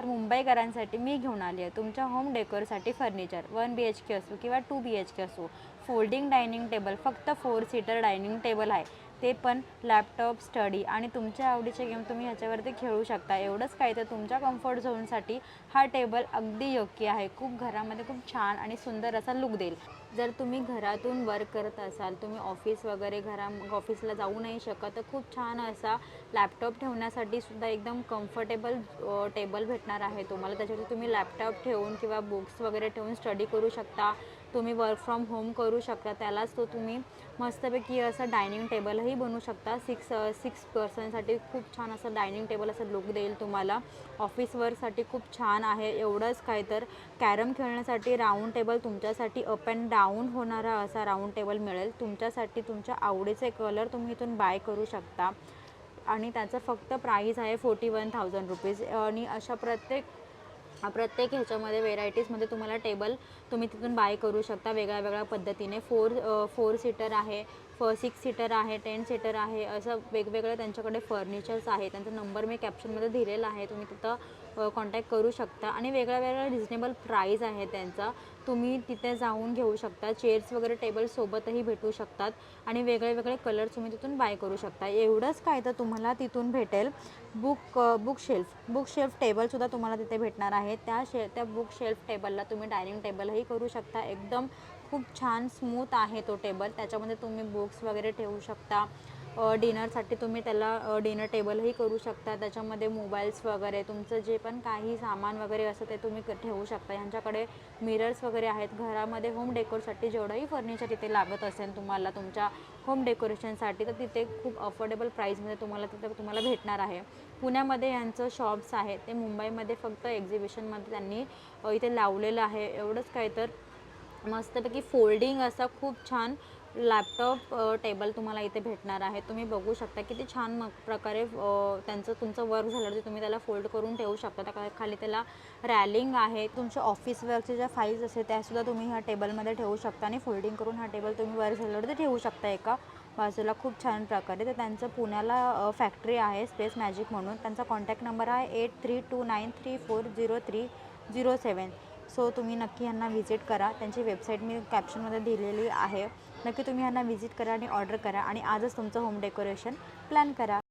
तर मुंबईकरांसाठी मी घेऊन आली आहे तुमच्या होम डेकोरसाठी फर्निचर. 1 BHK असो किंवा 2 BHK असो, फोल्डिंग डायनिंग टेबल, फक्त 4 सीटर डायनिंग टेबल आहे, ते पण लॅपटॉप, स्टडी आणि तुमच्या आवडीचे गेम तुम्ही ह्याच्यावरती खेळू शकता. एवढंच काय तर तुमच्या कम्फर्ट झोनसाठी हा टेबल अगदी योग्य आहे. खूप घरामध्ये खूप छान आणि सुंदर असा लुक देईल. जर तुम्ही घरातून वर्क करत असाल, तुम्ही ऑफिस वगैरे ऑफिसला जाऊ नाही शकत, तर खूप छान असा लॅपटॉप ठेवण्यासाठी सुद्धा एकदम कम्फर्टेबल टेबल भेटणार आहे तुम्हाला. त्याच्यावरती तुम्ही लॅपटॉप ठेवून किंवा बुक्स वगैरे ठेवून स्टडी करू शकता. तुम्ही वर्क फ्रॉम होम करू शकता. त्यालाच तो तुम्ही मस्तपैकी असं डायनिंग टेबलही बनवू शकता. सिक्स पर्सनसाठी खूप छान असं डायनिंग टेबल असं लुक देईल तुम्हाला. ऑफिस वर्कसाठी खूप छान आहे. एवढंच काय तर कॅरम खेळण्यासाठी राऊंड टेबल तुमच्यासाठी अप अँड डाऊन होणारा असा राऊंड टेबल मिळेल तुमच्यासाठी. तुमच्या आवडीचे कलर तुम्ही इथून बाय करू शकता आणि त्याचं फक्त प्राईस आहे 41,000 रुपीज. आणि अशा प्रत्येक ह्याच्यामध्ये व्हेरायटीजमध्ये तुम्हाला टेबल तुम्ही तिथून बाय करू शकता वेगळ्या वेगळ्या पद्धतीने. 4 सीटर आहे, 6 सीटर आहे, 10 सीटर आहे, असं वेगवेगळं त्यांच्याकडे फर्निचर्स आहे. त्यांचा नंबर मी कॅप्शनमध्ये दिलेला आहे, तुम्ही तिथं कॉन्टॅक्ट करू शकता. आणि वेगळ्या रिजनेबल प्राईस आहे त्यांचा, तुम्ही तिथे जाऊन घेऊ शकता. चेअर्स वगैरे टेबल सोबतही भेटू शकतात आणि वेगळे कलर तुम्ही तिथून बाय करू शकता. एवढंच काय तर तुम्हाला तिथून भेटेल बुक शेल्फ टेबलसुद्धा तुम्हाला तिथे भेटणार आहे. त्या बुक शेल्फ टेबलला तुम्ही डायनिंग टेबलही करू शकता. एकदम खूप छान स्मूथ आहे तो टेबल. त्याच्यामध्ये तुम्ही बुक्स वगैरे ठेवू शकता. डिनरसाठी तुम्ही त्याला डिनर टेबलही करू शकता. त्याच्यामध्ये मोबाईल्स वगैरे तुमचं जे पण काही सामान वगैरे असं ते तुम्ही ठेवू शकता. यांच्याकडे मिरर्स वगैरे आहेत. घरामध्ये होम डेकोरसाठी जेवढंही फर्निचर इथे लागत असेल तुम्हाला तुमच्या होम डेकोरेशनसाठी, तर तिथे खूप अफोर्डेबल प्राईसमध्ये तुम्हाला भेटणार आहे. पुण्यामध्ये यांचं शॉप्स आहे, ते मुंबईमध्ये फक्त एक्झिबिशनमध्ये त्यांनी इथे लावलेलं आहे. एवढंच काय तर मस्तपैकी फोल्डिंग असा खूप छान लॅपटॉप टेबल तुम्हाला इथे भेटणार आहे. तुम्ही बघू शकता किती छान प्रकारे तुमचं वर्क झालं तर तुम्ही त्याला फोल्ड करून ठेवू शकता. त्या खाली त्याला रॅलिंग आहे. तुमच्या ऑफिस वर्कच्या ज्या फाईल्स असते त्यासुद्धा तुम्ही ह्या टेबलमध्ये ठेवू शकता आणि फोल्डिंग करून हा टेबल तुम्ही वर्क झाल्यावर ते ठेवू शकता एका बाजूला खूप छान प्रकारे. तर त्यांचं पुण्याला फॅक्टरी आहे स्पेस मॅजिक म्हणून. त्यांचा कॉन्टॅक्ट नंबर आहे 8329340307. सो तुम्ही नक्की यांना व्हिजिट करा. त्यांची वेबसाईट मी कॅप्शनमध्ये दिलेली आहे. नक्की तुम्ही यांना व्हिजिट करा आणि ऑर्डर करा आणि आजच तुमचं होम डेकोरेशन प्लॅन करा.